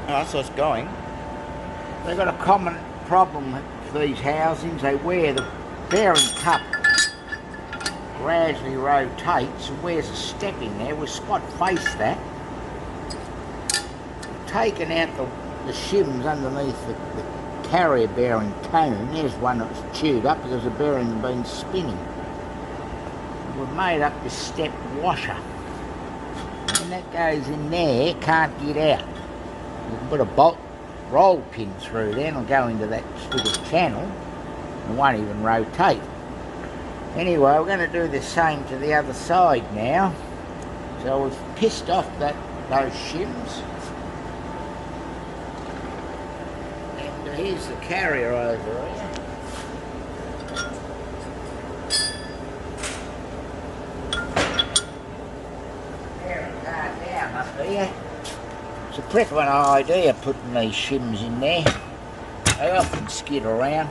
Oh, so it's going. They've got a common problem with these housings. They wear the bearing cup gradually rotates and wears a step in there. We'll spot face that. We've taken out the shims underneath the carrier bearing cone. There's one that's chewed up because the bearing has been spinning. We've made up this step washer. When that goes in there, it can't get out. You can put a bolt roll pin through there and it'll go into that little channel and won't even rotate. Anyway, we're going to do the same to the other side now. So we've pissed off those shims. And here's the carrier over here. There and down up here. It's a prick of an idea putting these shims in there. They often skid around.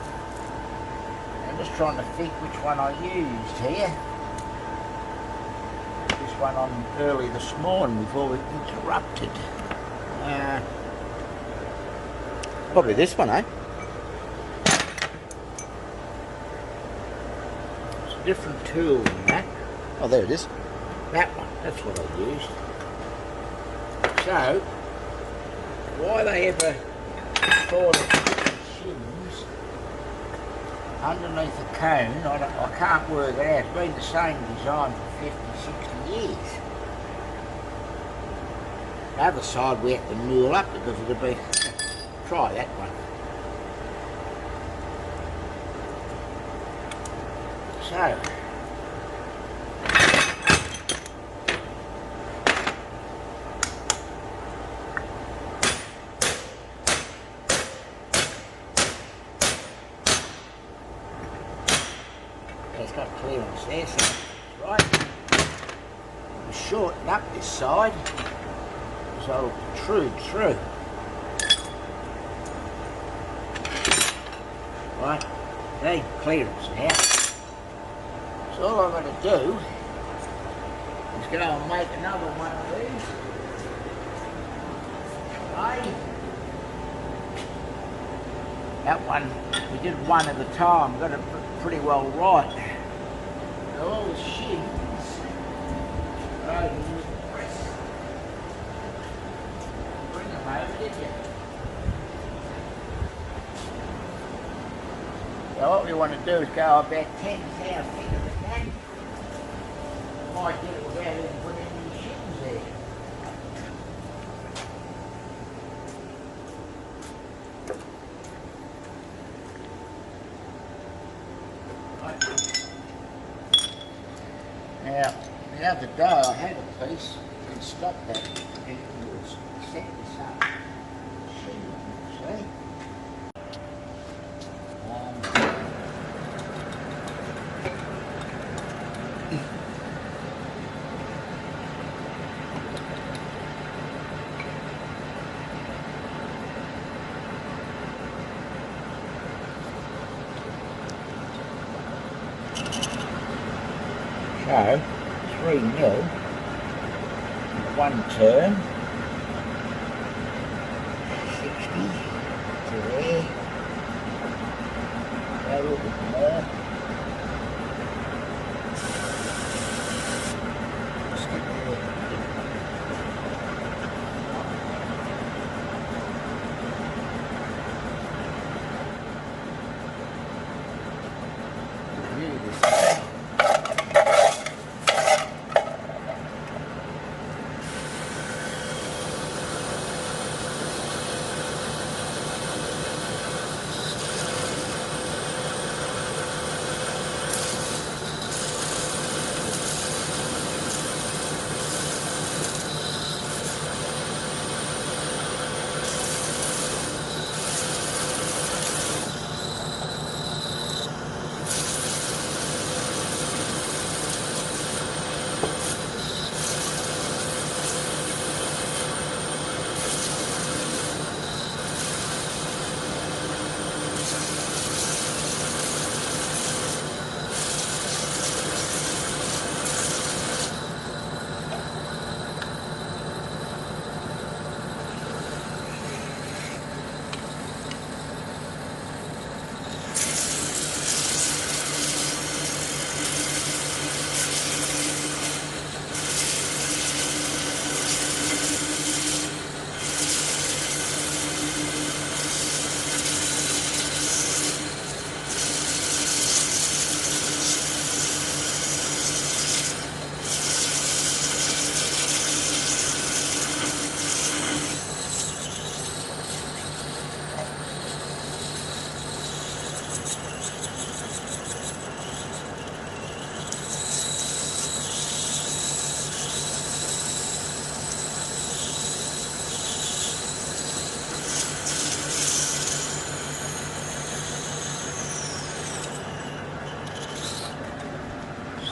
I'm just trying to think which one I used here. This one on early this morning before we interrupted. Probably this one, eh? It's a different tool than that. Oh, there it is. That one, that's what I used. So, why they ever thought of shims underneath the cone, I can't work it out. It's been the same design for 50, 60 years. The other side we had to newel up because it would be... Try that one. So... It's got clearance there, so that's right. We'll shorten up this side so it'll protrude through. Right, they clearance now. So all I've got to do is go and make another one of these. Right. That one, we did one at a time, got it pretty well right. So all the shims are over in the press. Bring them over, did you? So what we want to do is go about 10,000 feet of the can. Might get it without even putting any shims there. Now, the other day I had a piece and stopped that and set this up. See? So, 3 mil, one turn, 60 to there, a little bit more, stick there. Review this.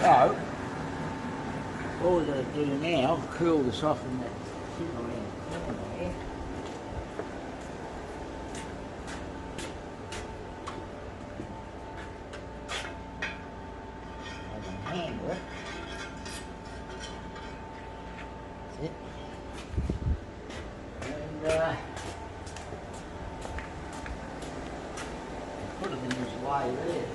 So, all we're going to do now, cool this off in that thing around the corner there. I can handle it. That's it. And put it in this way there.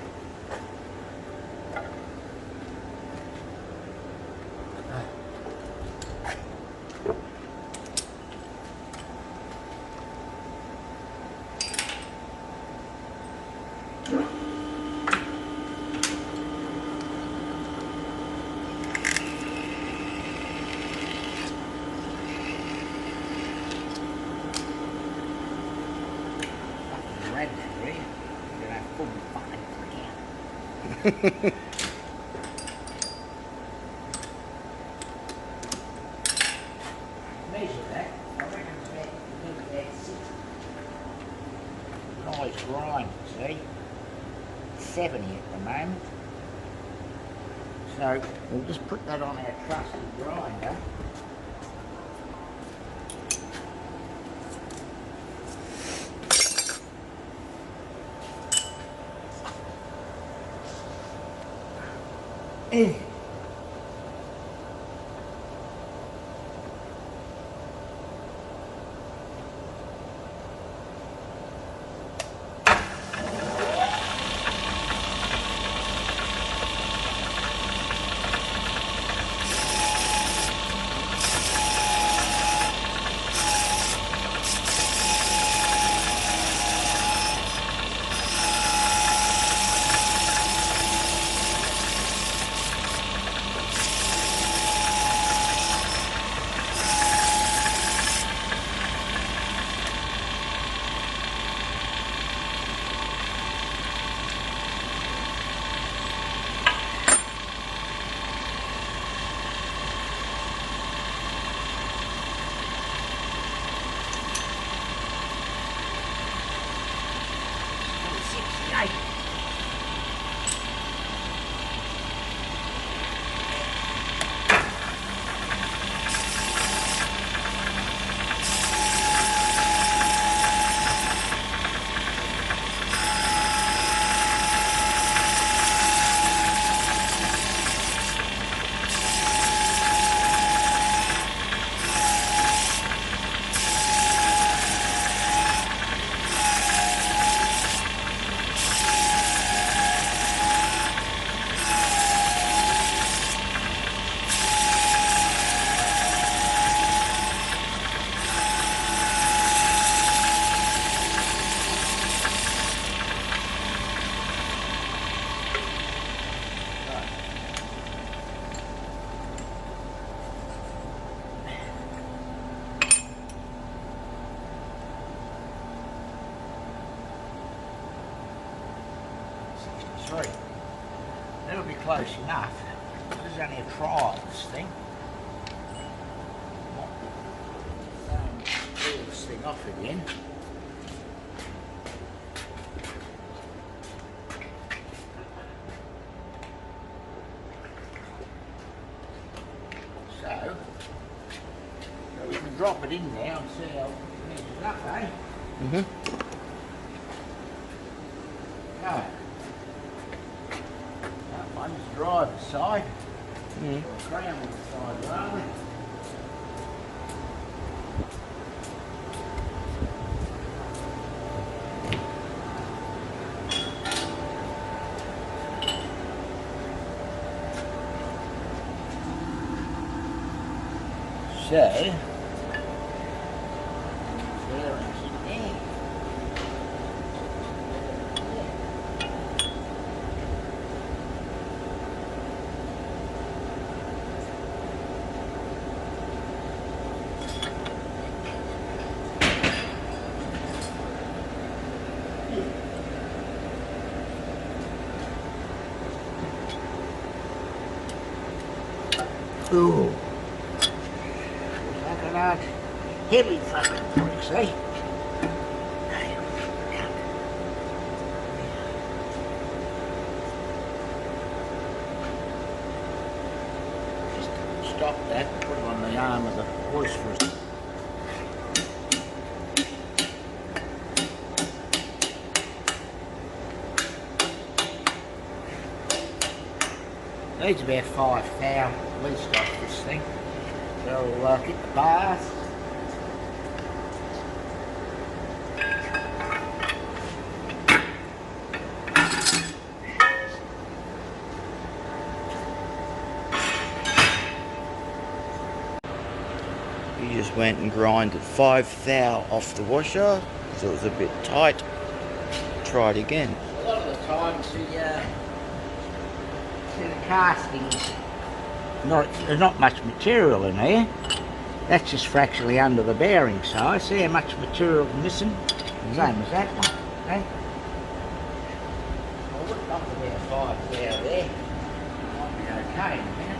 Measure that. I reckon it's about 6. Nice grind, see? 70 at the moment. So we'll just put that on our trusty grinder. That'll be close enough. This is only a trial, this thing. Pull this thing off again. So we can drop it in now and see how it measures up, eh? Mm-hmm. No. That one's driver's side. Mm. Or ground's side rather. So, bearings in there. Ooh. Fucking hard. Heavy fucking bricks, eh? boisterous. Needs about 5 thou at least off this thing. So we'll get the bath. You just went and grinded 5 thou off the washer because it was a bit tight. Try it again. A lot of the times the castings, there's not much material in here. That's just fractionally under the bearing size. See how much material missing? Same as that one. Okay? I'll look up about 5 thou there. Might be okay in a minute.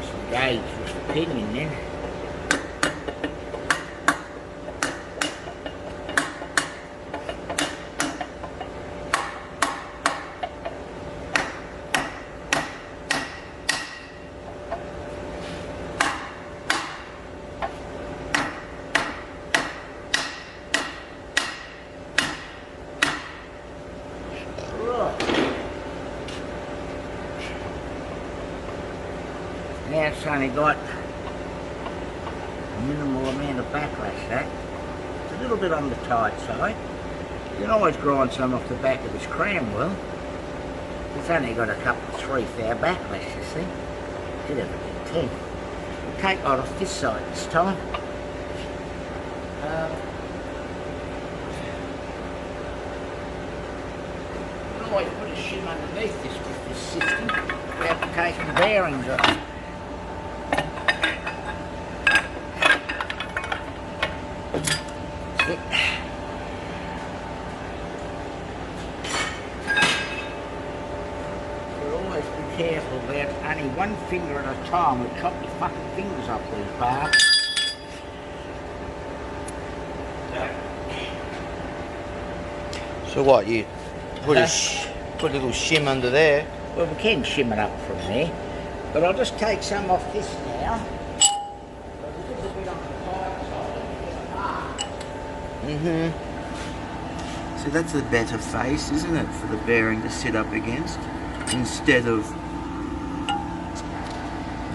Some gauge with the pinion then. Now it's only got a minimal amount of backlash, that. It's a little bit on the tight side. You can always grind some off the back of this cram wheel. It's only got a couple of 3 thou backlash, you see. Could have a 10. We'll take that off this side this time. You can always put a shim underneath this with this system without taking the bearings off. Careful about only one finger at a time. We'll chop your fucking fingers off these parts. So what, you put put a little shim under there? Well, we can shim it up from there, but I'll just take some off this now. So that's a better face, isn't it, for the bearing to sit up against, instead of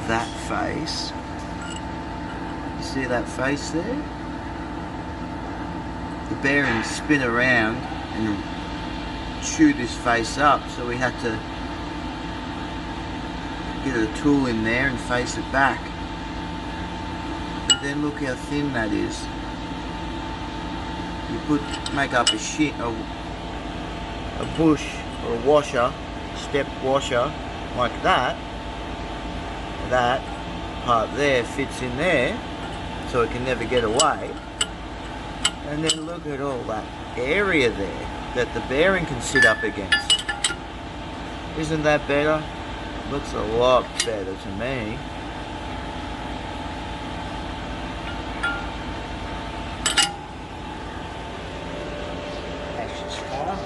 that face. You see that face there? The bearings spin around and chew this face up, so we had to get a tool in there and face it back. But then look how thin that is. You make up a bush or a washer, step washer like that. That part there fits in there, so it can never get away. And then look at all that area there that the bearing can sit up against. Isn't that better? Looks a lot better to me. That's just fine.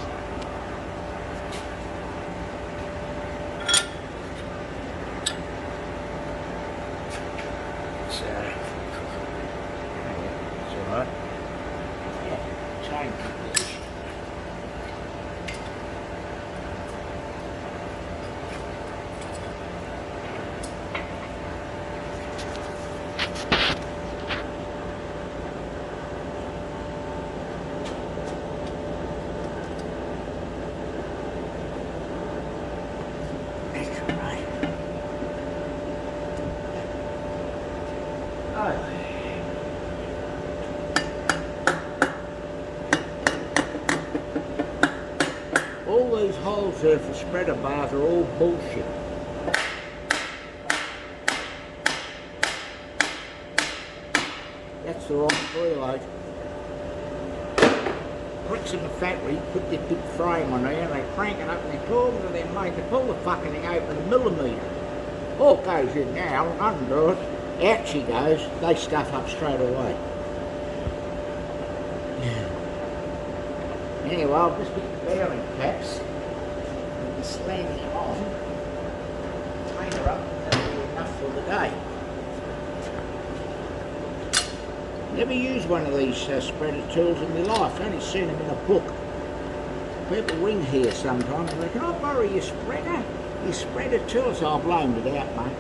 It's alright. Yeah, chain position. All these holes there for spreader bars are all bullshit. That's the right preload. Bricks in the factory put this big frame on there and they crank it up and they're talking to their mate. They pull the fucking thing open a millimetre. All goes in now, undo it, out she goes, they stuff up straight away. Anyway, I'll just get the bearing caps and the slanting on, clean her up, and that'll be enough for the day. Never used one of these spreader tools in my life, only seen them in a book. People ring here sometimes and they go, "Can I borrow your spreader? Your spreader tools?" So I've loaned it out, mate.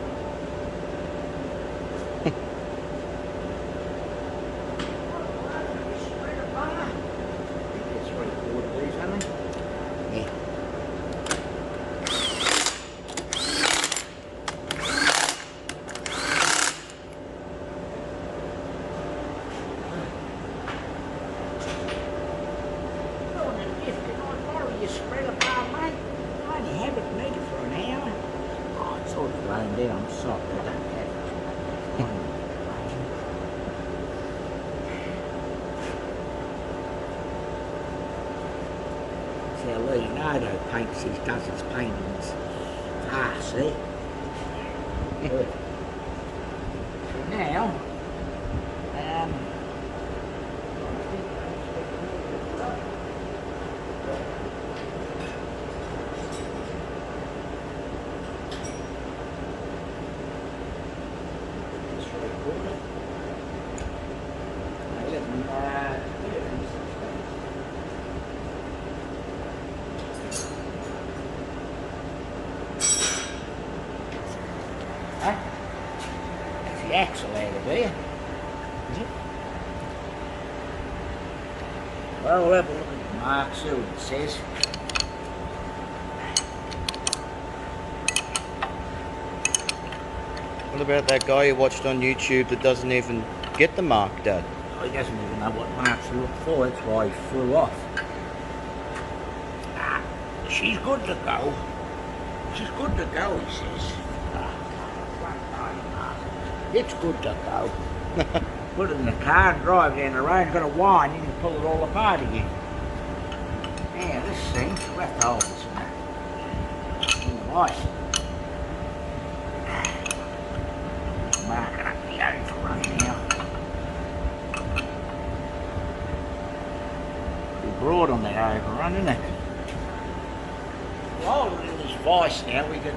Leonardo paints his, does his paintings. Ah, see? Good. So now, that's the axle out of there. Is it? Well, we'll have a look at the mark, see what it says. What about that guy you watched on YouTube that doesn't even get the mark, Dad? Oh, he doesn't even know what marks to look for, that's why he flew off. Ah, she's good to go. She's good to go, he says. It's good to go. Put it in the car and drive down the road, got a wind, you can pull it all apart again. Now this thing, we'll have to hold this in the ice. Mark it up the overrun now. Pretty broad on that overrun, isn't it? While we're in this vice now, we can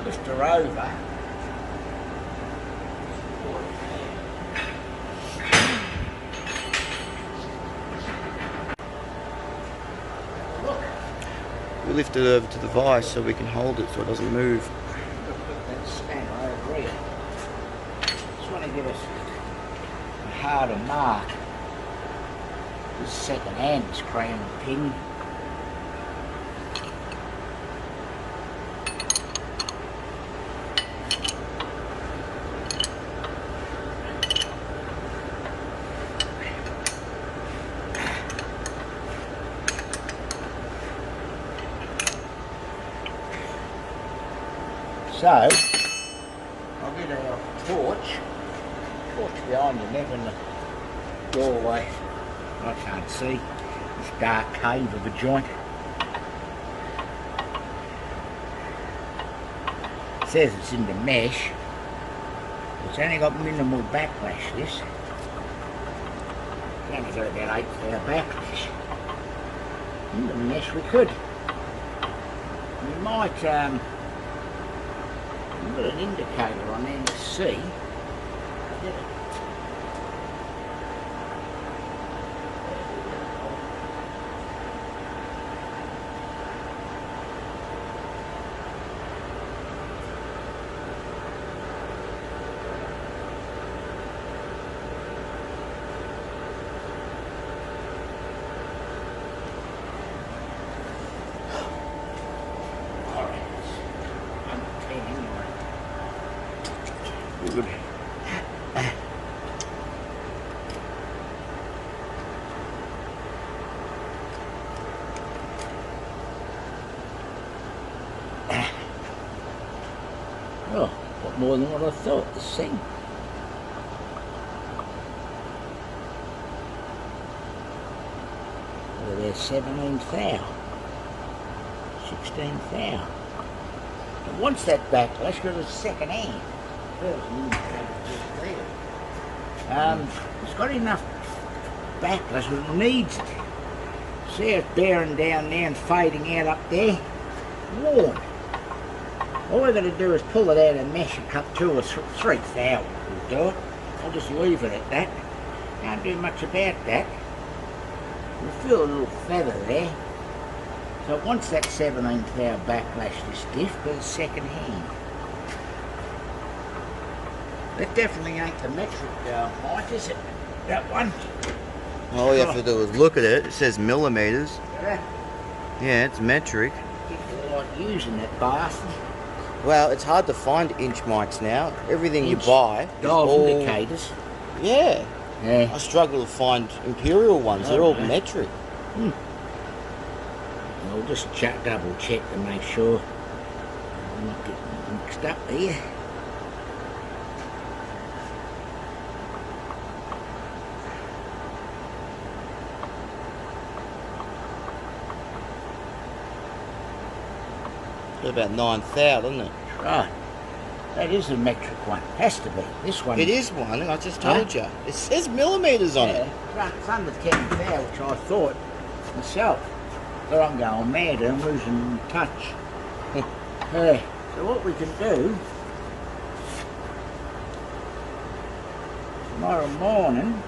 lift her over. We lift it over to the vise so we can hold it so it doesn't move. Put that spanner over here. Just want to give us a harder mark. This second hand is cramming the pin. So, I'll get our torch behind you, never in the doorway. I can't see this dark cave of a joint. It says it's in the mesh. It's only got minimal backlash, this. It's only got about 8 hour backlash. In the mesh we could. We might put an indicator on there to see. Good. lot more than what I thought, this thing. Well, there's 17,000. 16,000. It wants that backlash because it's second hand. It's got enough backlash, but it needs it. See it's bearing down there and fading out up there? Worn. All we've got to do is pull it out and mesh a cup 2 or 3,000 will do it. I'll just leave it at that. Can't do much about that. We'll feel a little feather there. So it wants that 17,000 backlash, this diff, but it's second hand. That definitely ain't the metric height, is it? That one? All you have to do is look at it. It says millimeters. Yeah. Yeah, it's metric. People like using that bastard. Well, it's hard to find inch mics now. Everything you Inch buy is dial all... indicators. Yeah. Yeah. I struggle to find imperial ones. They're all metric. I'll just double check to make sure I'm not getting mixed up here. It's about 9,000, isn't it? Right. That is a metric one. Has to be. This one. It is one, I just told you. It says millimeters on it. It's under 10,000, which I thought myself. But I'm going mad and I'm losing touch. So what we can do tomorrow morning,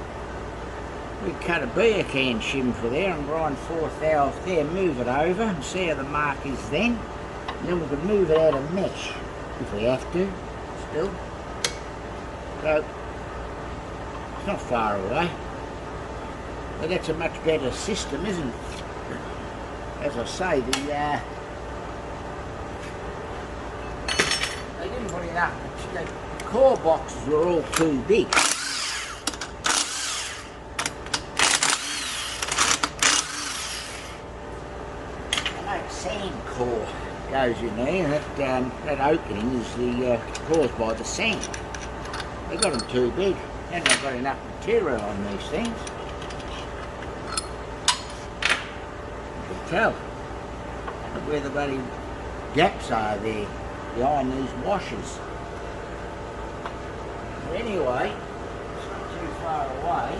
we cut a beer can shim for there and grind 4,000 there, move it over and see how the mark is then. And then we can move it out of mesh if we have to, still. So it's not far away. But that's a much better system, isn't it? As I say, they didn't put enough. The core boxes were all too big. Like sand core goes in there, and that opening is caused by the sand. They got them too big, and they've got enough material on these things. Tell where the bloody gaps are there behind these washers. But anyway, it's not too far away.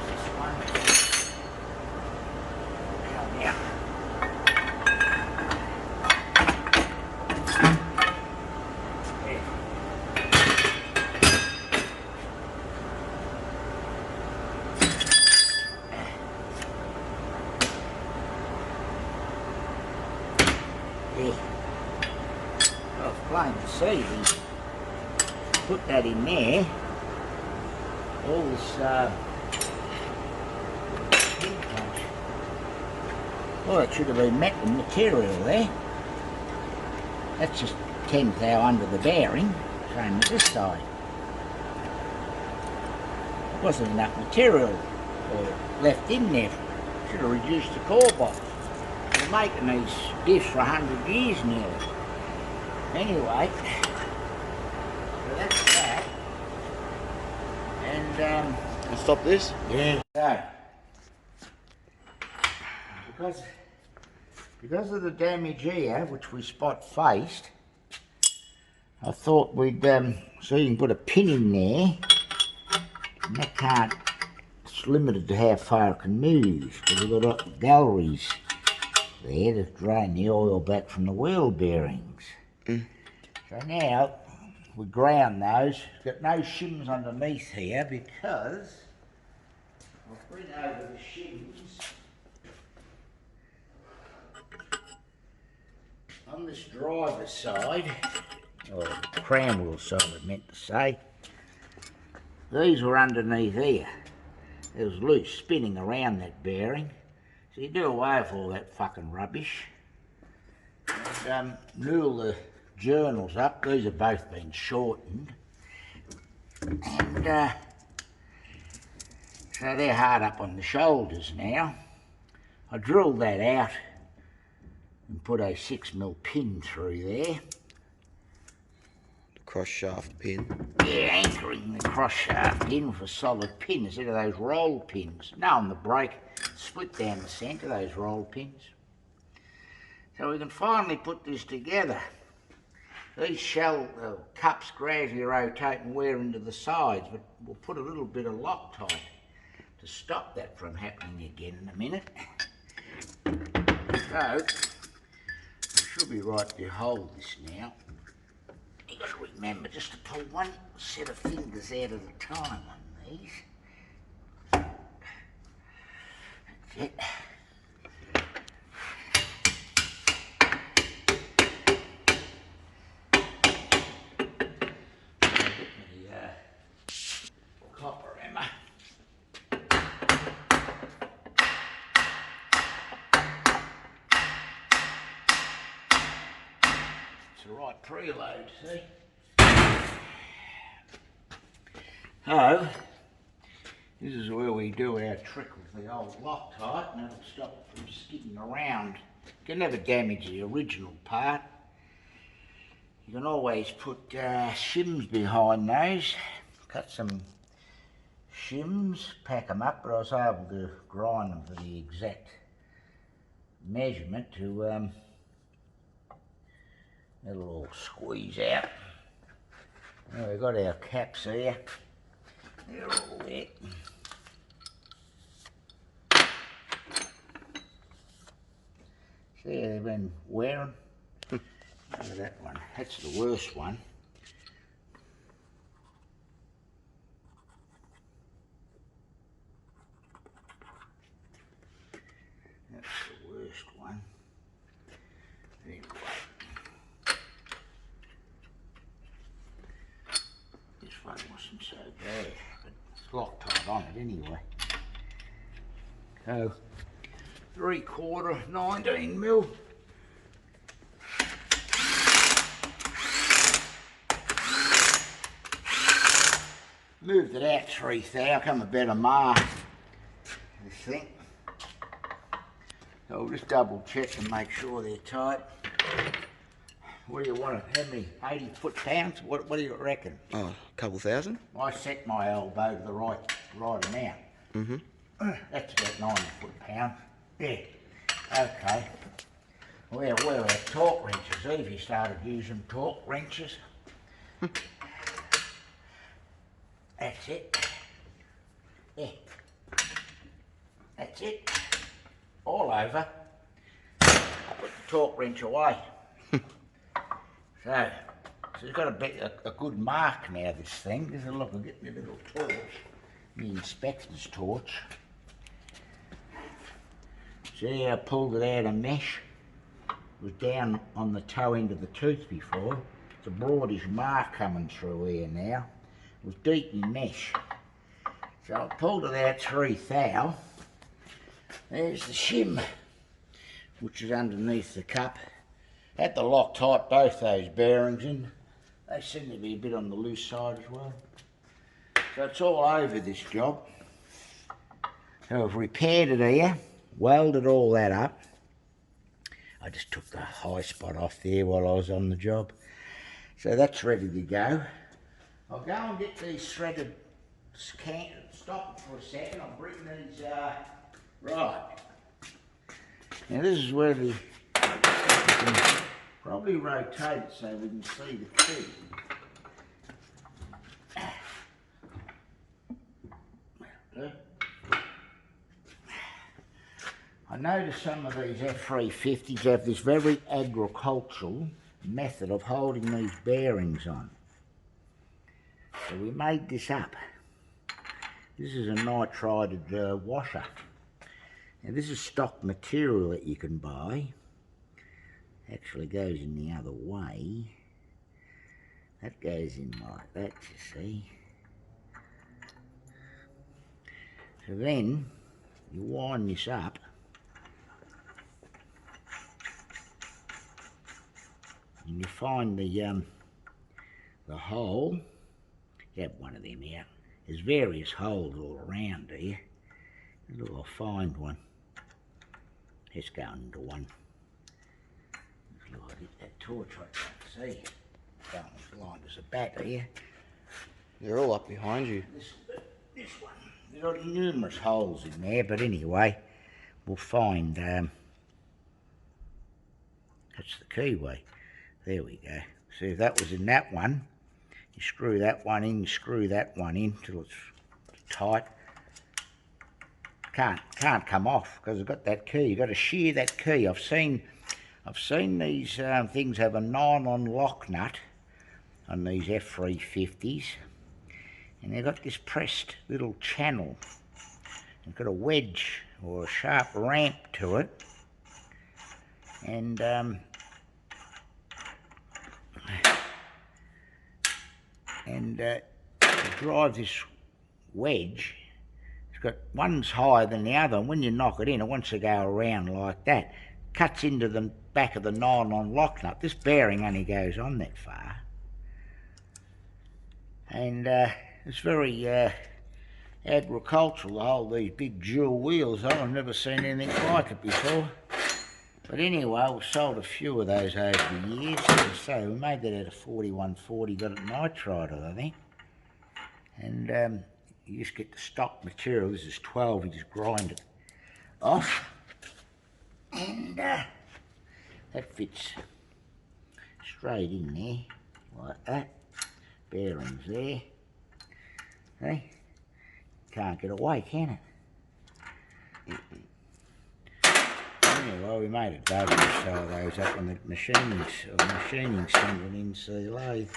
This one come out. Well, it's plain to see, we put that in there, all this well, it should have been metal material there. That's just 10,000 under the bearing, same as this side. There wasn't enough material left in there, should have reduced the core box. We're making these diffs for 100 years nearly. Anyway, so that's that. And I'll stop this? yeah. So because of the damage here, which we spot faced, I thought we'd so you can put a pin in there, and that can't. It's limited to how far it can move because we've got galleries there to drain the oil back from the wheel bearings. So now we ground those. Got no shims underneath here because I'll bring over the shims on this driver's side, or the crown wheel side I meant to say. These were underneath here. It was loose, spinning around that bearing. So you do away with all that fucking rubbish. And rule the journals up. These have both been shortened. And so they're hard up on the shoulders now. I drilled that out and put a 6mm pin through there. Cross shaft pin. Yeah, anchoring the cross shaft in with a solid pin instead of those roll pins. No, on the brake, split down the centre, those roll pins. So we can finally put this together. These shell cups gradually rotate and wear into the sides, but we'll put a little bit of Loctite to stop that from happening again in a minute. So, it should be right to hold this now. You've got to remember just to pull one set of fingers out at a time on these. That's it. Copper hammer. It's the right preload, see? So, this is where we do our trick with the old Loctite, and it'll stop it from skidding around. You can never damage the original part. You can always put shims behind those. Cut some shims, pack them up, but I was able to grind them for the exact measurement to it'll all squeeze out. Now we've got our caps here. They're all there. See how they've been wearing? Look at that one. That's the worst one. That's the worst one. Anyway. This one wasn't so bad, but it's Loctite on it anyway. So, 3/4 19mm. Moved it out 3 thou, come a better mark, this thing. So we'll just double check and make sure they're tight. What do you want it? How many? 80 foot-pounds? What do you reckon? Oh, a couple thousand. I set my elbow to the right amount. Mm-hmm. That's about 90 foot-pounds. Yeah. Okay. Where are our torque wrenches? Evie started using torque wrenches. That's it. Yeah. That's it. All over. Put the torque wrench away. So it's got a good mark now, this thing. Just a look, I'll get my little torch, my inspector's torch. See how I pulled it out of mesh? It was down on the toe end of the tooth before. It's a broadish mark coming through here now. It was deep in mesh. So I pulled it out 3 thou. There's the shim, which is underneath the cup. Had the Loctite both those bearings in. They seem to be a bit on the loose side as well. So it's all over this job. So I've repaired it here, welded all that up. I just took the high spot off there while I was on the job. So that's ready to go. I'll go and get these threaded stop for a second. I'll bring these, right. Now this is where the, probably rotate it so we can see the key. I noticed some of these f350s have this very agricultural method of holding these bearings on. So we made this up. This is a nitrided washer. Now this is stock material that you can buy. Actually goes in the other way. That goes in like that, you see. So then you wind this up. And you find the hole. You have one of them out. There's various holes all around here. Look, I'll find one. Let's go into one. get that torch I can't see. Going as blind as a bat here. They're all up behind you. This one. There are numerous holes in there, but anyway, we'll find, that's the keyway. There we go. See, if that was in that one, you screw that one in, you screw that one in till it's tight. Can't come off because I've got that key. You've got to shear that key. I've seen these things have a nylon lock nut on these f350s, and they've got this pressed little channel. It's got a wedge or a sharp ramp to it, and to drive this wedge, it's got one's higher than the other, and when you knock it in, it wants to go around like that. Cuts into the back of the nylon lock nut. This bearing only goes on that far, and it's very agricultural, the whole these big dual wheels. I've never seen anything like it before. But anyway, we've sold a few of those over the years. So we made that out of 4140, got it nitride, I think. And you just get the stock material. This is 12, you just grind it off. And that fits straight in there, like that. Bearings there. Hey? Can't get away, can it? Anyway, we made a dozen or so of those up on the machining centre inside the lathe.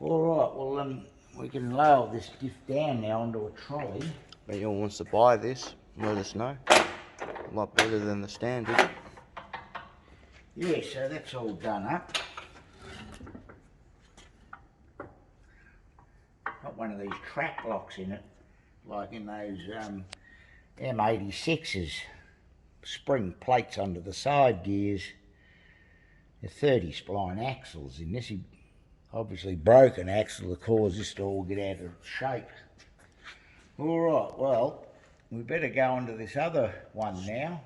Alright, well we can lower this diff down now onto a trolley. If anyone wants to buy this, let us know. A lot better than the standard. Yeah, so that's all done up. Got one of these track locks in it, like in those M86s. Spring plates under the side gears. The 30 spline axles in this. He obviously broke an axle to cause this to all get out of shape. Alright, well, we better go on to this other one now.